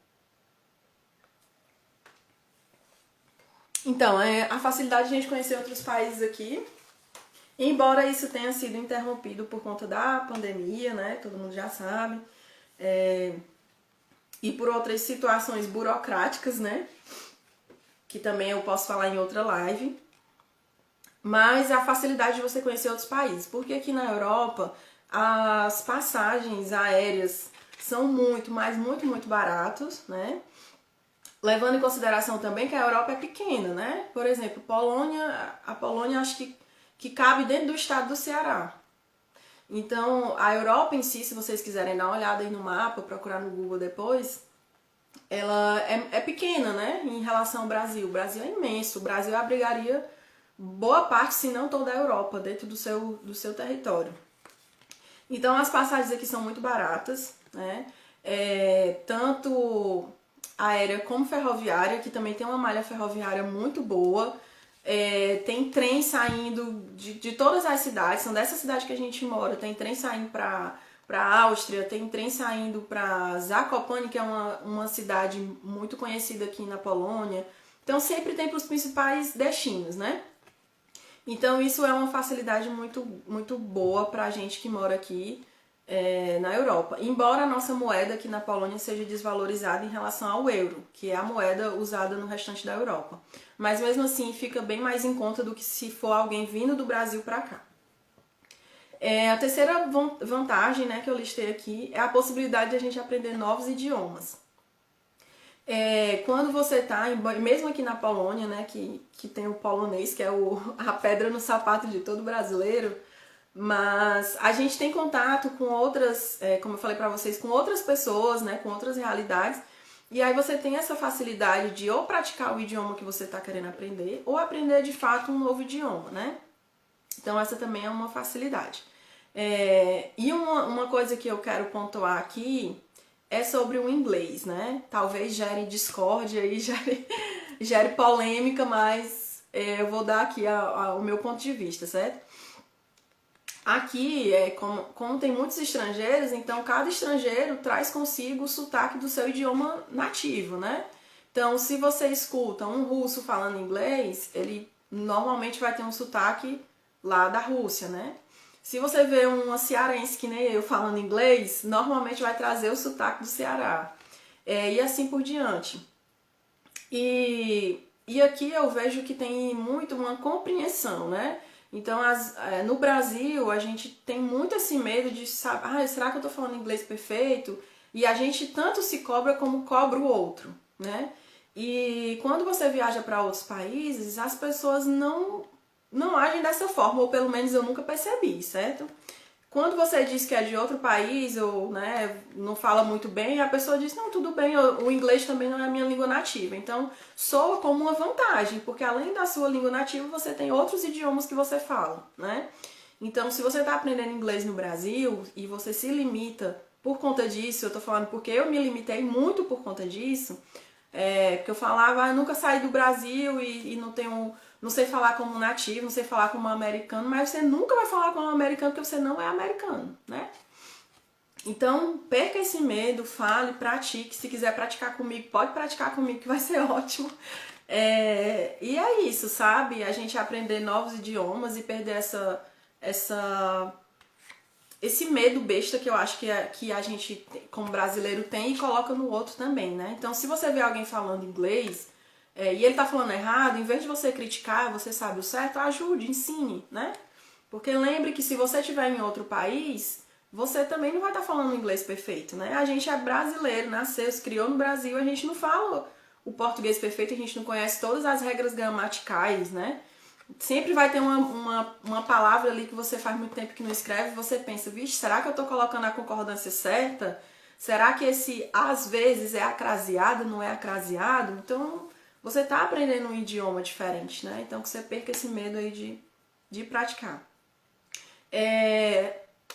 Speaker 1: Então, a facilidade de a gente conhecer outros países aqui, embora isso tenha sido interrompido por conta da pandemia, né? Todo mundo já sabe. E por outras situações burocráticas, né? Que também eu posso falar em outra live. Mas a facilidade de você conhecer outros países. Porque aqui na Europa, as passagens aéreas são muito, mas muito, muito baratos, né? Levando em consideração também que a Europa é pequena, né? Por exemplo, a Polônia acho que cabe dentro do estado do Ceará. Então, a Europa em si, se vocês quiserem dar uma olhada aí no mapa, procurar no Google depois, ela é pequena, né, em relação ao Brasil. O Brasil é imenso. O Brasil abrigaria boa parte, se não toda a Europa, dentro do seu território. Então, as passagens aqui são muito baratas, né, tanto aérea como ferroviária, que também tem uma malha ferroviária muito boa. Tem trem saindo de todas as cidades, são dessa cidade que a gente mora, tem trem saindo para Áustria, tem trem saindo para Zakopane, que é uma cidade muito conhecida aqui na Polônia. Então sempre tem para os principais destinos, né? Então isso é uma facilidade muito, muito boa para a gente que mora aqui na Europa. Embora a nossa moeda aqui na Polônia seja desvalorizada em relação ao euro, que é a moeda usada no restante da Europa. Mas mesmo assim fica bem mais em conta do que se for alguém vindo do Brasil para cá. A terceira vantagem, né, que eu listei aqui é a possibilidade de a gente aprender novos idiomas. Quando você tá, mesmo aqui na Polônia, né, que tem o polonês, que é a pedra no sapato de todo brasileiro, mas a gente tem contato com outras, como eu falei pra vocês, com outras pessoas, né, com outras realidades, E aí você tem essa facilidade de ou praticar o idioma que você está querendo aprender, ou aprender de fato um novo idioma, né? Então essa também é uma facilidade. E uma coisa que eu quero pontuar aqui é sobre o inglês, né? Talvez gere discórdia e gere polêmica, mas eu vou dar aqui o meu ponto de vista, certo? Aqui, como tem muitos estrangeiros, então cada estrangeiro traz consigo o sotaque do seu idioma nativo, né? Então, se você escuta um russo falando inglês, ele normalmente vai ter um sotaque lá da Rússia, né? Se você vê uma cearense que nem eu falando inglês, normalmente vai trazer o sotaque do Ceará. E assim por diante. E aqui eu vejo que tem muito uma compreensão, né? Então, no Brasil, a gente tem muito esse medo de, sabe, será que eu tô falando inglês perfeito? E a gente tanto se cobra como cobra o outro, né? E quando você viaja para outros países, as pessoas não agem dessa forma, ou pelo menos eu nunca percebi, certo? Quando você diz que é de outro país ou né, não fala muito bem, a pessoa diz, não, tudo bem, o inglês também não é a minha língua nativa. Então, soa como uma vantagem, porque além da sua língua nativa, você tem outros idiomas que você fala, né? Então, se você está aprendendo inglês no Brasil e você se limita por conta disso, eu tô falando porque eu me limitei muito por conta disso, porque eu falava, eu nunca saí do Brasil e não sei falar como nativo, não sei falar como americano, mas você nunca vai falar como americano porque você não é americano, né? Então, perca esse medo, fale, pratique. Se quiser praticar comigo, pode praticar comigo que vai ser ótimo. E é isso, sabe? A gente aprender novos idiomas e perder esse medo besta que eu acho que a gente, como brasileiro, tem e coloca no outro também, né? Então, se você vê alguém falando inglês e ele tá falando errado, em vez de você criticar, você sabe o certo, ajude, ensine, né? Porque lembre que se você estiver em outro país, você também não vai estar falando inglês perfeito, né? A gente é brasileiro, nasceu, se criou no Brasil, a gente não fala o português perfeito, a gente não conhece todas as regras gramaticais, né? Sempre vai ter uma palavra ali que você faz muito tempo que não escreve e você pensa, vixe, será que eu tô colocando a concordância certa? Será que esse às vezes é acraseado, não é acraseado? Então, você tá aprendendo um idioma diferente, né? Então, que você perca esse medo aí de praticar.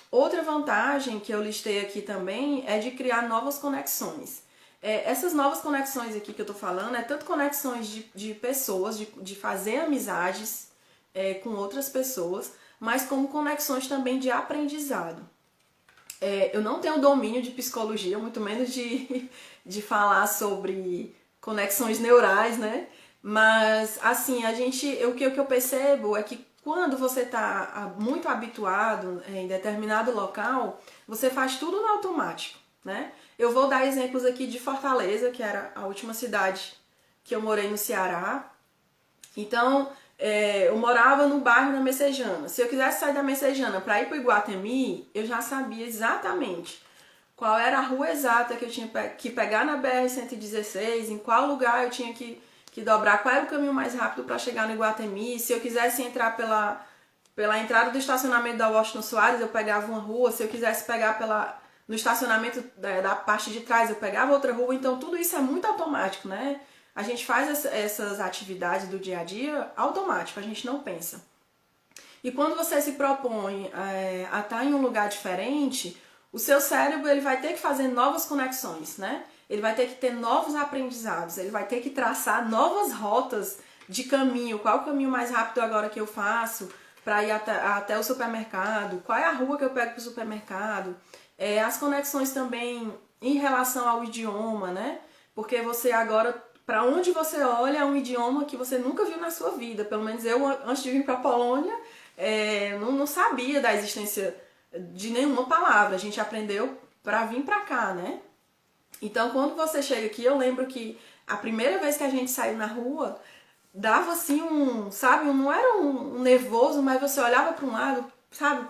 Speaker 1: Outra vantagem que eu listei aqui também é de criar novas conexões. Essas novas conexões aqui que eu tô falando é tanto conexões de pessoas, de fazer amizades com outras pessoas, mas como conexões também de aprendizado. Eu não tenho domínio de psicologia, muito menos de falar sobre conexões neurais, né? Mas, assim, o que eu percebo é que quando você está muito habituado em determinado local, você faz tudo no automático, né? Eu vou dar exemplos aqui de Fortaleza, que era a última cidade que eu morei no Ceará. Então, eu morava no bairro da Messejana. Se eu quisesse sair da Messejana para ir para o Iguatemi, eu já sabia exatamente qual era a rua exata que eu tinha que pegar na BR-116, em qual lugar eu tinha que dobrar, qual era o caminho mais rápido para chegar no Iguatemi. Se eu quisesse entrar pela entrada do estacionamento da Washington Soares, eu pegava uma rua. Se eu quisesse pegar no estacionamento da parte de trás, eu pegava outra rua. Então, tudo isso é muito automático, né? A gente faz essas atividades do dia a dia automático, a gente não pensa. E quando você se propõe a estar em um lugar diferente, o seu cérebro ele vai ter que fazer novas conexões, né? Ele vai ter que ter novos aprendizados, ele vai ter que traçar novas rotas de caminho. Qual é o caminho mais rápido agora que eu faço para ir até o supermercado? Qual é a rua que eu pego para o supermercado? As conexões também em relação ao idioma, né? Porque você agora, para onde você olha, é um idioma que você nunca viu na sua vida. Pelo menos eu, antes de vir para a Polônia, não sabia da existência de nenhuma palavra. A gente aprendeu para vir para cá, né? Então, quando você chega aqui, eu lembro que a primeira vez que a gente saiu na rua, dava assim sabe, não era um nervoso, mas você olhava para um lado, sabe,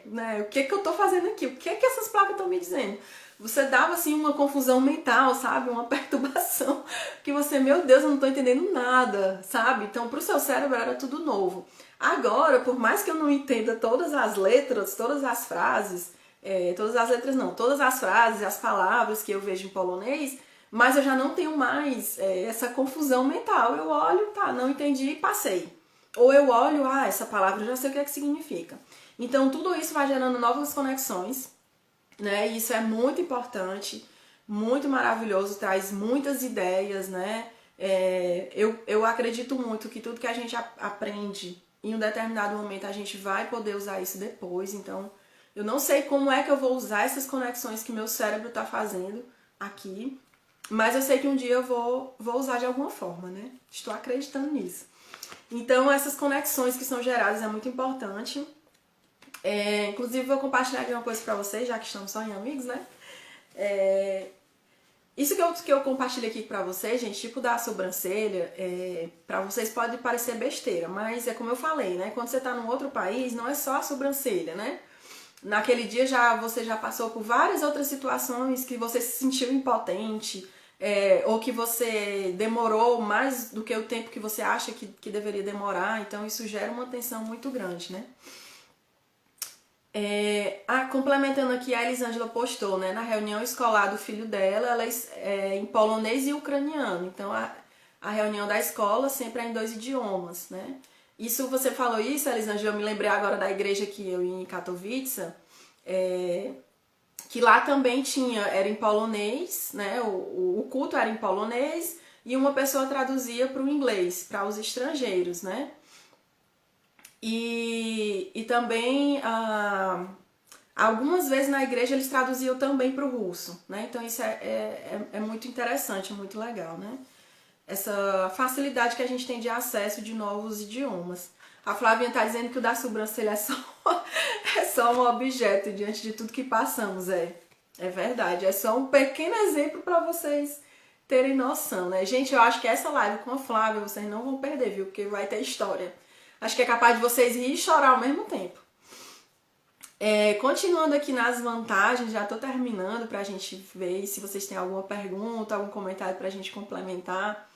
Speaker 1: né, o que eu tô fazendo aqui? O que essas placas estão me dizendo? Você dava assim uma confusão mental, sabe, uma perturbação, que você, meu Deus, eu não tô entendendo nada, sabe? Então, pro seu cérebro era tudo novo. Agora, por mais que eu não entenda todas as letras, todas as frases, todas as letras não, todas as frases, as palavras que eu vejo em polonês, mas eu já não tenho mais essa confusão mental. Eu olho, tá, não entendi e passei. Ou eu olho, essa palavra eu já sei o que é que significa. Então tudo isso vai gerando novas conexões, né? E isso é muito importante, muito maravilhoso, traz muitas ideias, né? Eu acredito muito que tudo que a gente aprende em um determinado momento a gente vai poder usar isso depois. Então eu não sei como é que eu vou usar essas conexões que meu cérebro está fazendo aqui, mas eu sei que um dia eu vou usar de alguma forma, né? Estou acreditando nisso. Então essas conexões que são geradas é muito importante. Inclusive vou compartilhar aqui uma coisa pra vocês, já que estamos só em amigos, né? Isso que eu compartilho aqui pra vocês, gente, tipo da sobrancelha, pra vocês pode parecer besteira, mas é como eu falei, né? Quando você tá num outro país, não é só a sobrancelha, né? Naquele dia você já passou por várias outras situações que você se sentiu impotente, ou que você demorou mais do que o tempo que você acha que deveria demorar, então isso gera uma tensão muito grande, né? Complementando aqui, a Elisângela postou, né, na reunião escolar do filho dela, ela é em polonês e ucraniano, então a reunião da escola sempre é em 2 idiomas, né? Isso, você falou isso, Elisângela, eu me lembrei agora da igreja que eu ia em Katowice, que lá também era em polonês, né, o culto era em polonês, e uma pessoa traduzia para o inglês, para os estrangeiros, né? E também, algumas vezes na igreja eles traduziam também para o russo, né? Então isso é muito interessante, é muito legal, né? Essa facilidade que a gente tem de acesso de novos idiomas. A Flávia está dizendo que o da sobrancelha é só um objeto diante de tudo que passamos. É verdade, é só um pequeno exemplo para vocês terem noção, né? Gente, eu acho que essa live com a Flávia vocês não vão perder, viu? Porque vai ter história. Acho que é capaz de vocês rir e chorar ao mesmo tempo. Continuando aqui nas vantagens, já tô terminando pra gente ver se vocês têm alguma pergunta, algum comentário pra gente complementar.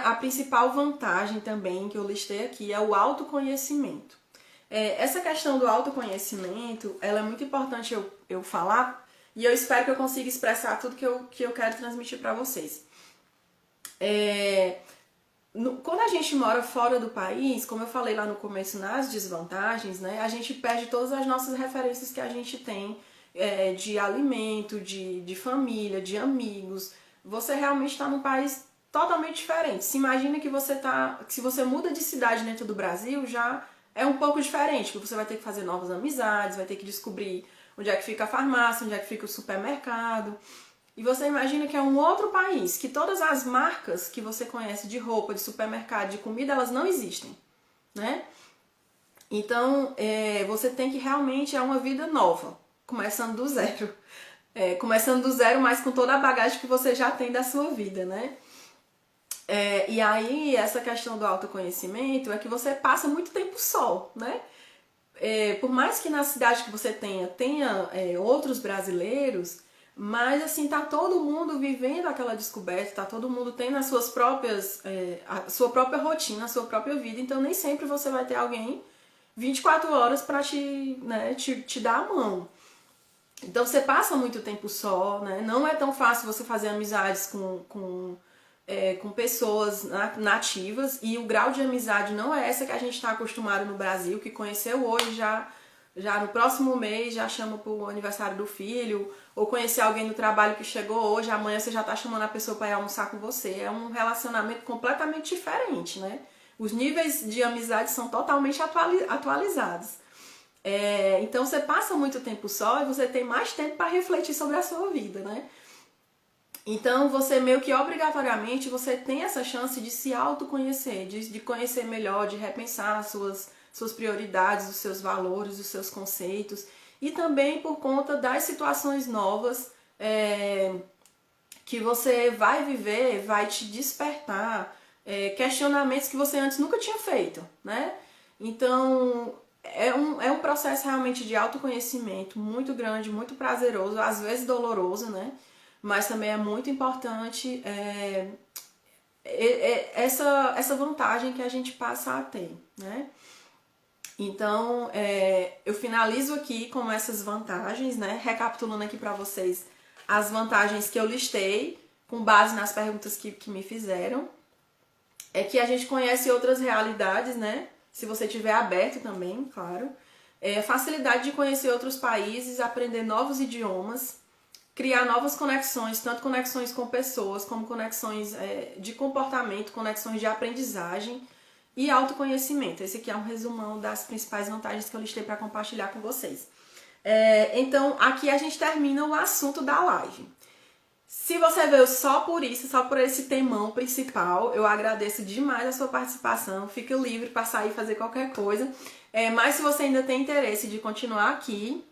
Speaker 1: A principal vantagem também que eu listei aqui é o autoconhecimento. Essa questão do autoconhecimento, ela é muito importante eu falar, e eu espero que eu consiga expressar tudo que eu quero transmitir pra vocês. Quando a gente mora fora do país, como eu falei lá no começo, nas desvantagens, né, a gente perde todas as nossas referências que a gente tem de alimento, de família, de amigos. Você realmente está num país totalmente diferente. Se imagina que se você muda de cidade dentro do Brasil, já é um pouco diferente, porque você vai ter que fazer novas amizades, vai ter que descobrir onde é que fica a farmácia, onde é que fica o supermercado. E você imagina que é um outro país, que todas as marcas que você conhece de roupa, de supermercado, de comida, elas não existem, né? Então, você tem que realmente, uma vida nova, começando do zero. Começando do zero, mas com toda a bagagem que você já tem da sua vida, né? E aí, essa questão do autoconhecimento é que você passa muito tempo só, né? Por mais que na cidade que você tenha outros brasileiros, mas assim, tá todo mundo vivendo aquela descoberta, tá todo mundo tendo as suas próprias, a sua própria rotina, a sua própria vida, então nem sempre você vai ter alguém 24 horas para te dar a mão. Então você passa muito tempo só, né? Não é tão fácil você fazer amizades com pessoas nativas, e o grau de amizade não é essa que a gente está acostumado no Brasil, que conheceu hoje já no próximo mês já chama pro aniversário do filho, ou conhecer alguém do trabalho que chegou hoje, amanhã você já tá chamando a pessoa para ir almoçar com você. É um relacionamento completamente diferente, né? Os níveis de amizade são totalmente atualizados. Então você passa muito tempo só e você tem mais tempo para refletir sobre a sua vida, né? Então você meio que obrigatoriamente você tem essa chance de se autoconhecer, de conhecer melhor, de repensar suas prioridades, os seus valores, os seus conceitos, e também por conta das situações novas que você vai viver, vai te despertar questionamentos que você antes nunca tinha feito, né? Então é um processo realmente de autoconhecimento muito grande, muito prazeroso, às vezes doloroso, né? Mas também é muito importante essa vantagem que a gente passa a ter, né? Então, eu finalizo aqui com essas vantagens, né? Recapitulando aqui para vocês as vantagens que eu listei, com base nas perguntas que me fizeram. É que a gente conhece outras realidades, né? Se você tiver aberto também, claro. Facilidade de conhecer outros países, aprender novos idiomas, criar novas conexões, tanto conexões com pessoas, como conexões de comportamento, conexões de aprendizagem e autoconhecimento. Esse aqui é um resumão das principais vantagens que eu listei para compartilhar com vocês. Então, aqui a gente termina o assunto da live. Se você veio só por isso, só por esse temão principal, eu agradeço demais a sua participação. Fique livre para sair e fazer qualquer coisa. Mas se você ainda tem interesse de continuar aqui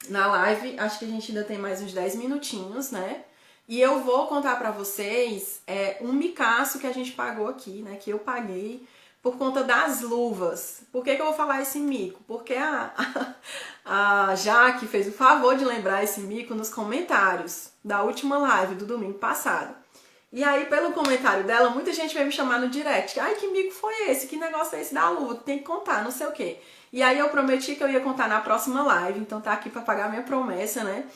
Speaker 1: na live, acho que a gente ainda tem mais uns 10 minutinhos, né? E eu vou contar para vocês um micaço que a gente pagou aqui, né? Que eu paguei por conta das luvas. Por que eu vou falar esse mico? Porque a Jaque fez o favor de lembrar esse mico nos comentários da última live do domingo passado. E aí, pelo comentário dela, muita gente veio me chamar no direct. Ai, que mico foi esse? Que negócio é esse da luva? Tem que contar, não sei o quê. E aí eu prometi que eu ia contar na próxima live, então tá aqui pra pagar minha promessa, né?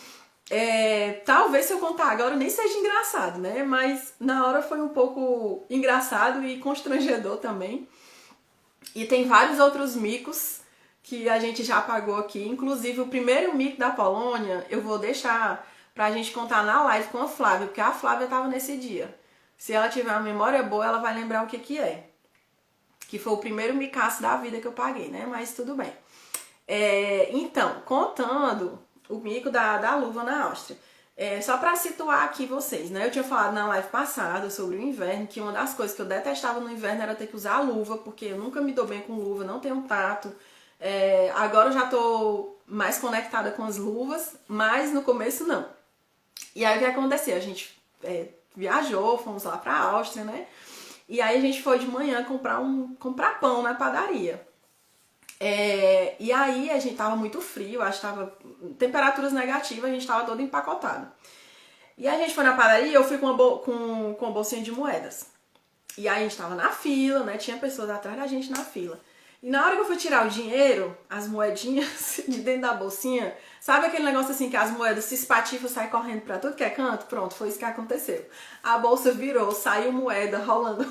Speaker 1: Talvez se eu contar agora nem seja engraçado, né? Mas na hora foi um pouco engraçado e constrangedor também. E tem vários outros micos que a gente já pagou aqui. Inclusive o primeiro mico da Polônia eu vou deixar pra gente contar na live com a Flávia, porque a Flávia tava nesse dia. Se ela tiver uma memória boa, ela vai lembrar o que é. Que foi o primeiro micaço da vida que eu paguei, né? Mas tudo bem. Então, contando o mico da luva na Áustria. Só pra situar aqui vocês, né? Eu tinha falado na live passada sobre o inverno, que uma das coisas que eu detestava no inverno era ter que usar luva, porque eu nunca me dou bem com luva, não tenho tato. Agora eu já tô mais conectada com as luvas, mas no começo não. E aí o que aconteceu? A gente viajou, fomos lá pra Áustria, né? E aí a gente foi de manhã comprar pão na padaria. E aí a gente tava muito frio, acho que tava temperaturas negativas, a gente tava todo empacotado. E a gente foi na padaria, eu fui com uma bolsinha de moedas. E aí a gente tava na fila, né? Tinha pessoas atrás da gente na fila. E na hora que eu fui tirar o dinheiro, as moedinhas de dentro da bolsinha, sabe aquele negócio assim que as moedas se espatifam e saem correndo pra tudo que é canto? Pronto, foi isso que aconteceu. A bolsa virou, saiu moeda rolando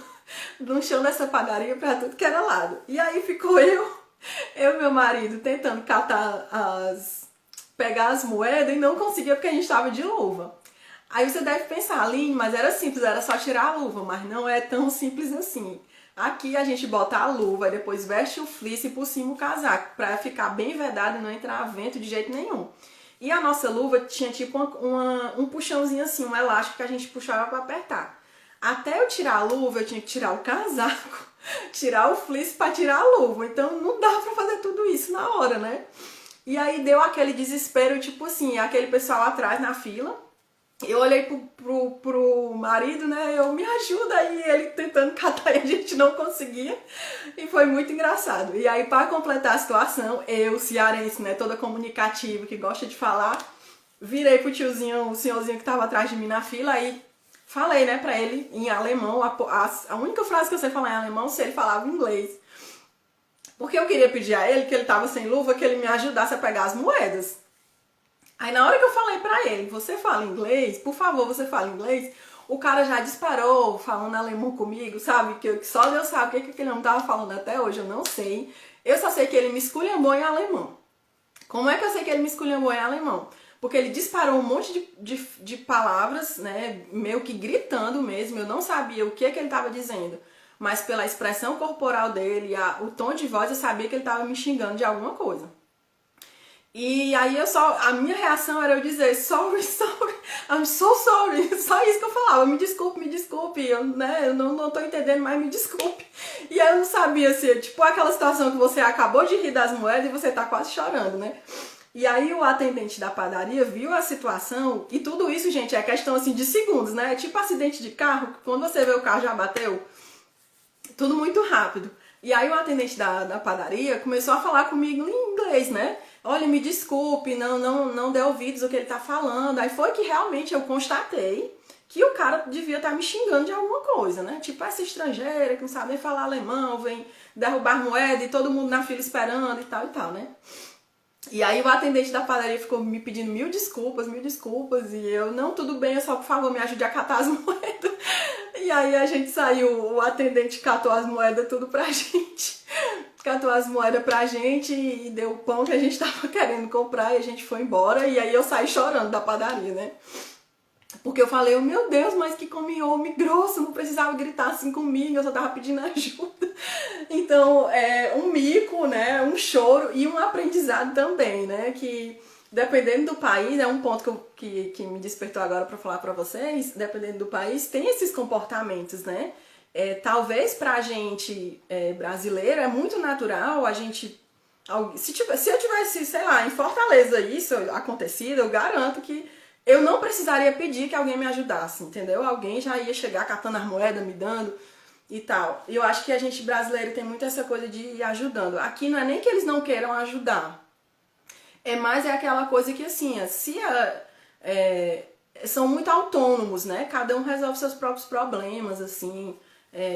Speaker 1: no chão dessa padaria pra tudo que era lado. E aí ficou eu e meu marido tentando pegar as moedas e não conseguia porque a gente tava de luva. Aí você deve pensar, Aline, mas era simples, era só tirar a luva, mas não é tão simples assim. Aqui a gente bota a luva e depois veste o fleece e por cima o casaco, pra ficar bem vedado e não entrar vento de jeito nenhum. E a nossa luva tinha tipo um puxãozinho assim, um elástico que a gente puxava pra apertar. Até eu tirar a luva, eu tinha que tirar o casaco, tirar o fleece pra tirar a luva. Então não dá pra fazer tudo isso na hora, né? E aí deu aquele desespero, tipo assim, aquele pessoal atrás na fila. Eu olhei pro marido, né? Eu, me ajuda aí, ele tentando catar e a gente não conseguia. E foi muito engraçado. E aí, para completar a situação, eu, cearense, né? Toda comunicativa, que gosta de falar, virei pro tiozinho, o senhorzinho que tava atrás de mim na fila, aí falei, né, pra ele em alemão. A única frase que eu sei falar em alemão, se ele falava inglês. Porque eu queria pedir a ele, que ele tava sem luva, que ele me ajudasse a pegar as moedas. Aí na hora que eu falei pra ele, você fala inglês? Por favor, você fala inglês? O cara já disparou falando alemão comigo, sabe? Que só Deus sabe o que aquele homem tava falando até hoje, eu não sei. Eu só sei que ele me esculhambou em alemão. Como é que eu sei que ele me esculhambou em alemão? Porque ele disparou um monte de palavras, né? Meio que gritando mesmo, eu não sabia o que ele tava dizendo. Mas pela expressão corporal dele, o tom de voz, eu sabia que ele tava me xingando de alguma coisa. E aí a minha reação era eu dizer sorry, I'm so sorry, só isso que eu falava, me desculpe, eu não tô entendendo, mas me desculpe. E aí eu não sabia se, tipo aquela situação que você acabou de rir das moedas e você tá quase chorando, né? E aí o atendente da padaria viu a situação, e tudo isso, gente, é questão assim de segundos, né? É tipo acidente de carro, quando você vê o carro já bateu, tudo muito rápido. E aí o atendente da padaria começou a falar comigo em inglês, né? Olha, me desculpe, não dê ouvidos ao que ele tá falando. Aí foi que realmente eu constatei que o cara devia estar me xingando de alguma coisa, né? Tipo, essa estrangeira que não sabe nem falar alemão, vem derrubar moeda e todo mundo na fila esperando e tal, né? E aí o atendente da padaria ficou me pedindo mil desculpas, e eu, não, tudo bem, eu só, por favor, me ajude a catar as moedas. E aí a gente saiu, o atendente catou as moedas tudo pra gente. Catou as moedas pra gente e deu o pão que a gente tava querendo comprar e a gente foi embora. E aí eu saí chorando da padaria, né? Porque eu falei, oh, meu Deus, mas que homem grosso, não precisava gritar assim comigo, eu só tava pedindo ajuda. Então, é um mico, né, um choro e um aprendizado também, né, que dependendo do país, é um ponto que me despertou agora para falar para vocês, dependendo do país, tem esses comportamentos, né. Talvez pra gente brasileiro é muito natural a gente... Se eu tivesse, sei lá, em Fortaleza isso acontecido, eu garanto que eu não precisaria pedir que alguém me ajudasse, entendeu? Alguém já ia chegar catando as moedas, me dando e tal. E eu acho que a gente brasileiro tem muito essa coisa de ir ajudando. Aqui não é nem que eles não queiram ajudar. É mais aquela coisa que assim, são muito autônomos, né? Cada um resolve seus próprios problemas, assim.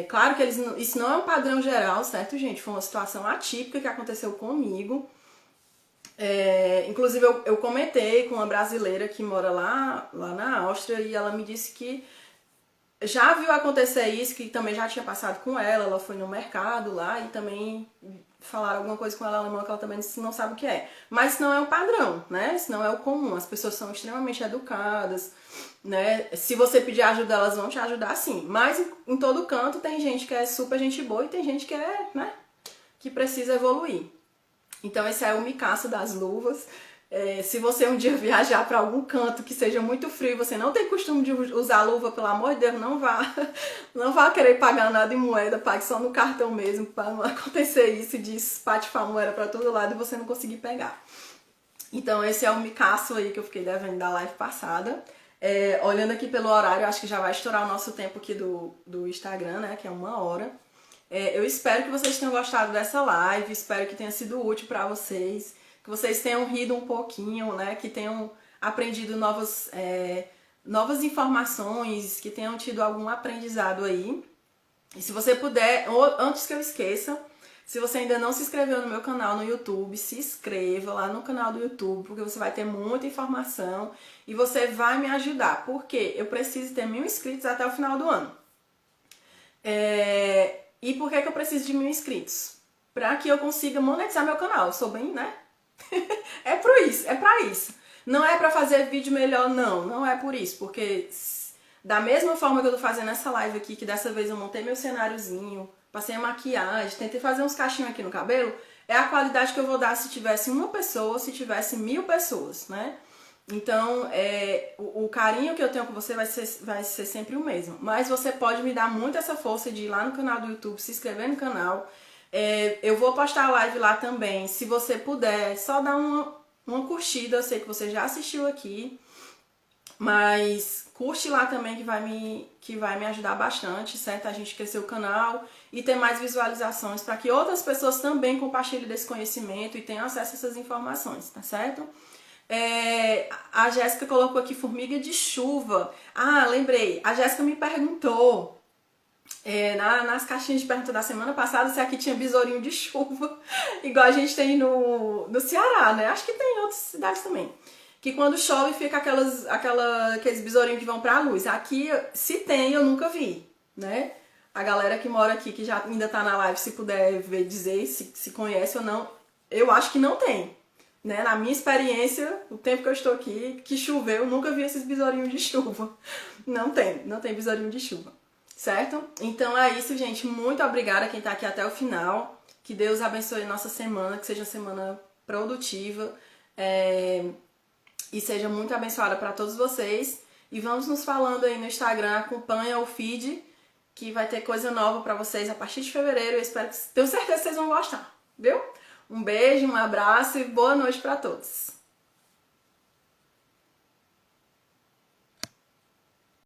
Speaker 1: Claro que isso não é um padrão geral, certo, gente? Foi uma situação atípica que aconteceu comigo. Inclusive eu comentei com uma brasileira que mora lá na Áustria e ela me disse que já viu acontecer isso, que também já tinha passado com ela foi no mercado lá e também falaram alguma coisa com ela alemã que ela também não sabe o que é. Mas isso não é o padrão, né? Isso não é o comum. As pessoas são extremamente educadas, né? Se você pedir ajuda, elas vão te ajudar sim. Mas em todo canto tem gente que é super gente boa e tem gente que né? Que precisa evoluir. Então esse é o micaço das luvas. Se você um dia viajar para algum canto que seja muito frio e você não tem costume de usar luva, pelo amor de Deus, não vá querer pagar nada em moeda, pague só no cartão mesmo, para não acontecer isso de espatifar moeda para todo lado e você não conseguir pegar. Então esse é o micaço aí que eu fiquei devendo da live passada. Olhando aqui pelo horário, acho que já vai estourar o nosso tempo aqui do Instagram, né, que é 1 hora. Eu espero que vocês tenham gostado dessa live, espero que tenha sido útil para vocês, que vocês tenham rido um pouquinho, né? Que tenham aprendido novas informações, que tenham tido algum aprendizado aí. E se você puder, antes que eu esqueça, se você ainda não se inscreveu no meu canal no YouTube, se inscreva lá no canal do YouTube, porque você vai ter muita informação e você vai me ajudar, porque eu preciso ter 1000 inscritos até o final do ano. E por que eu preciso de 1000 inscritos? Para que eu consiga monetizar meu canal. Eu sou bem, né? É pra isso. Não é pra fazer vídeo melhor, não é por isso. Porque da mesma forma que eu tô fazendo essa live aqui, que dessa vez eu montei meu cenáriozinho, passei a maquiagem, tentei fazer uns cachinhos aqui no cabelo, é a qualidade que eu vou dar se tivesse 1 pessoa, se tivesse 1000 pessoas, né? Então, o carinho que eu tenho com você vai ser sempre o mesmo. Mas você pode me dar muito essa força de ir lá no canal do YouTube, se inscrever no canal. Eu vou postar a live lá também. Se você puder, só dá uma curtida. Eu sei que você já assistiu aqui, mas curte lá também que vai me ajudar bastante, certo? A gente crescer o canal e ter mais visualizações para que outras pessoas também compartilhem desse conhecimento e tenham acesso a essas informações, tá certo? A Jéssica colocou aqui formiga de chuva. Ah, lembrei. A Jéssica me perguntou nas caixinhas de pergunta da semana passada se aqui tinha besourinho de chuva, igual a gente tem no Ceará, né? Acho que tem em outras cidades também. Que quando chove fica aqueles besourinhos que vão pra luz. Aqui, se tem, eu nunca vi, né? A galera que mora aqui, que já ainda tá na live, se puder dizer se conhece ou não, eu acho que não tem. Né? Na minha experiência, o tempo que eu estou aqui, que choveu, eu nunca vi esses besourinhos de chuva. Não tem besourinho de chuva, certo? Então é isso, gente. Muito obrigada a quem está aqui até o final. Que Deus abençoe a nossa semana, que seja uma semana produtiva e seja muito abençoada para todos vocês. E vamos nos falando aí no Instagram, acompanha o feed, que vai ter coisa nova para vocês a partir de fevereiro. Eu tenho certeza que vocês vão gostar, viu? Um beijo, um abraço e boa noite para todos.